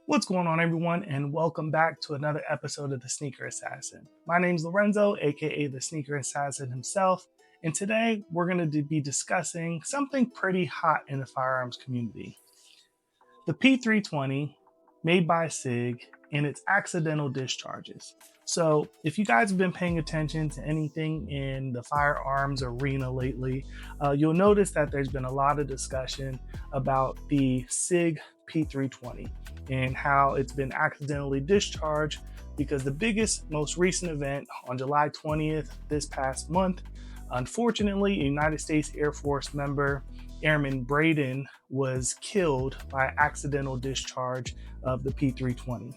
What's going on, everyone, and welcome back to another episode of The Sneaker Assassin. My name's Lorenzo, aka The Sneaker Assassin himself, and today we're going to be discussing something pretty hot in the firearms community. The P320, made by Sig, and its accidental discharges. So, if you guys have been paying attention to anything in the firearms arena lately, you'll notice that there's been a lot of discussion about the Sig P320 and how it's been accidentally discharged because the biggest, most recent event on July 20th this past month, unfortunately, a United States Air Force member, Airman Braden, was killed by accidental discharge of the P320.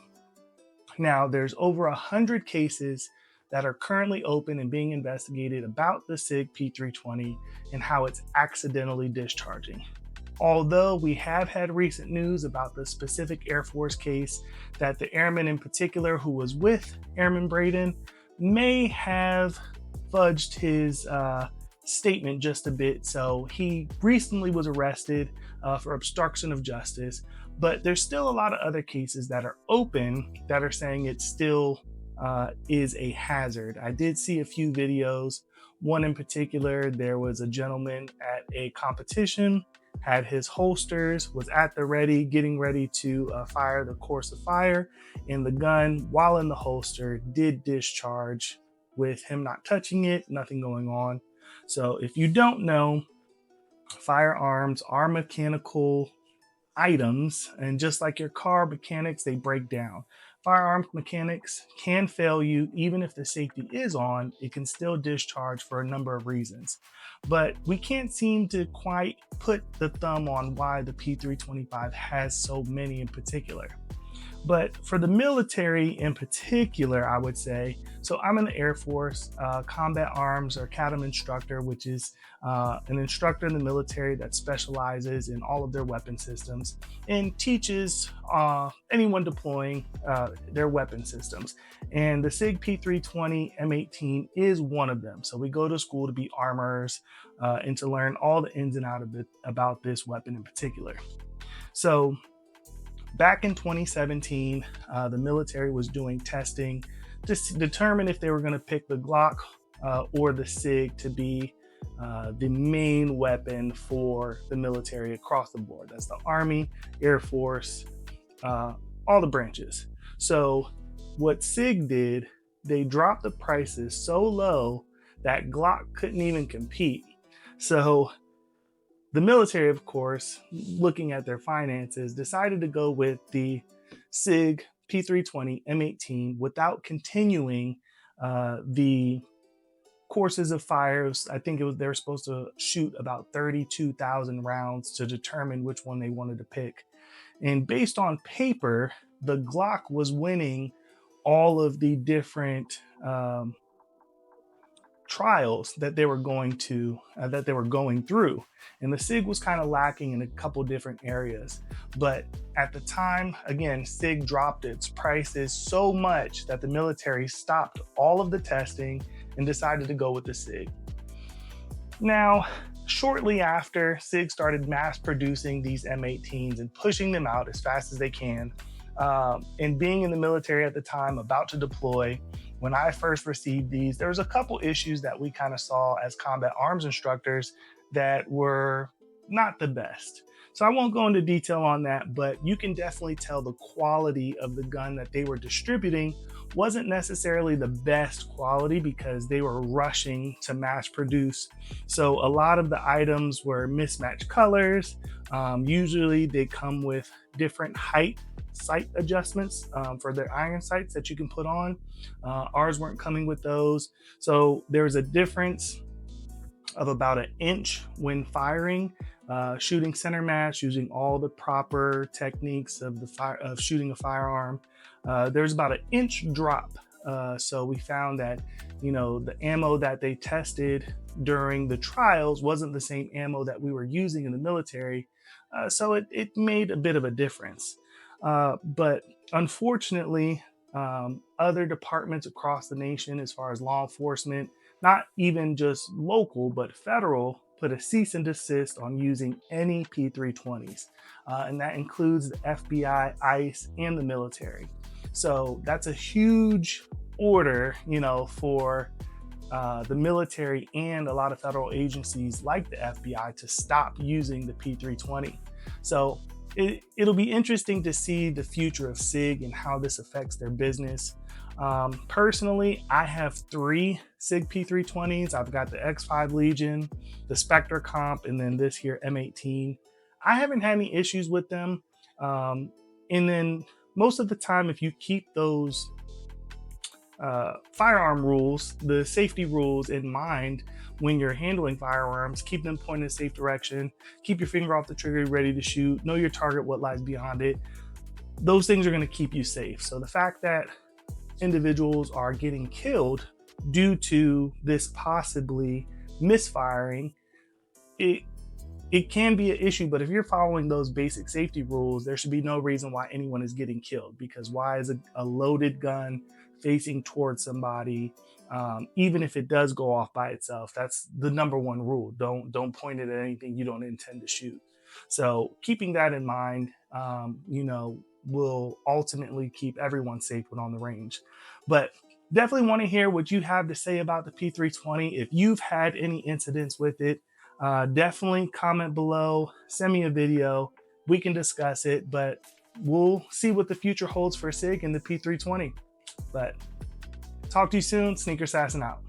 Now, there's over 100 cases that are currently open and being investigated about the SIG P320 and how it's accidentally discharging. Although we have had recent news about the specific Air Force case that the airman in particular who was with Airman Braden may have fudged his statement just a bit. So he recently was arrested for obstruction of justice, but there's still a lot of other cases that are open that are saying it still is a hazard. I did see a few videos. One in particular, there was a gentleman at a competition, had his holsters, was at the ready, getting ready to fire the course of fire, and the gun, while in the holster, did discharge with him not touching it, nothing going on. So if you don't know, firearms are mechanical items, and just like your car mechanics, they break down. Firearms mechanics can fail you. Even if the safety is on, it can still discharge for a number of reasons. But we can't seem to quite put the thumb on why the P325 has so many in particular. But for the military in particular, I would say, so I'm in the Air Force, combat arms or CADM instructor, which is an instructor in the military that specializes in all of their weapon systems and teaches anyone deploying their weapon systems. And the SIG P320 M18 is one of them. So we go to school to be armorers and to learn all the ins and outs of it about this weapon in particular. So back in 2017, the military was doing testing to determine if they were going to pick the Glock or the SIG to be the main weapon for the military across the board. That's the Army, Air Force, all the branches. So what SIG did, they dropped the prices so low that Glock couldn't even compete. So the military, of course, looking at their finances, decided to go with the SIG P320 M18 without continuing the courses of fires. I think they were supposed to shoot about 32,000 rounds to determine which one they wanted to pick. And based on paper, the Glock was winning all of the different trials that they were going through, and the SIG was kind of lacking in a couple different areas. But at the time, again, SIG dropped its prices so much that the military stopped all of the testing and decided to go with the SIG. Now, shortly after, SIG started mass producing these M18s and pushing them out as fast as they can. And being in the military at the time, about to deploy, when I first received these, there was a couple issues that we kind of saw as combat arms instructors that were not the best. So I won't go into detail on that, but you can definitely tell the quality of the gun that they were distributing wasn't necessarily the best quality because they were rushing to mass produce. So a lot of the items were mismatched colors. Usually they come with different sight adjustments for their iron sights that you can put on. Ours weren't coming with those. So there was a difference of about 1 inch when firing, shooting center mass, using all the proper techniques of shooting a firearm. There's about 1 inch drop. So we found that, the ammo that they tested during the trials wasn't the same ammo that we were using in the military. So it made a bit of a difference. But unfortunately, other departments across the nation, as far as law enforcement, not even just local, but federal, put a cease and desist on using any P320s. And that includes the FBI, ICE, and the military. So that's a huge order, for the military and a lot of federal agencies like the FBI to stop using the P320. So it'll be interesting to see the future of SIG and how this affects their business. Personally, I have 3 SIG P320s. I've got the X5 Legion, the Spectre Comp, and then this here M18. I haven't had any issues with them. And then most of the time, if you keep those firearm rules, the safety rules in mind when you're handling firearms, keep them pointed in a safe direction, keep your finger off the trigger, ready to shoot, know your target, what lies beyond it. Those things are going to keep you safe. So the fact that individuals are getting killed due to this possibly misfiring, it can be an issue, but if you're following those basic safety rules, there should be no reason why anyone is getting killed, because why is a loaded gun facing towards somebody, even if it does go off by itself? That's the number one rule. Don't point it at anything you don't intend to shoot. So keeping that in mind, will ultimately keep everyone safe when on the range. But definitely want to hear what you have to say about the P320. If you've had any incidents with it, definitely comment below, send me a video, we can discuss it, but we'll see what the future holds for SIG and the P320. But talk to you soon. Sneaker Assassin out.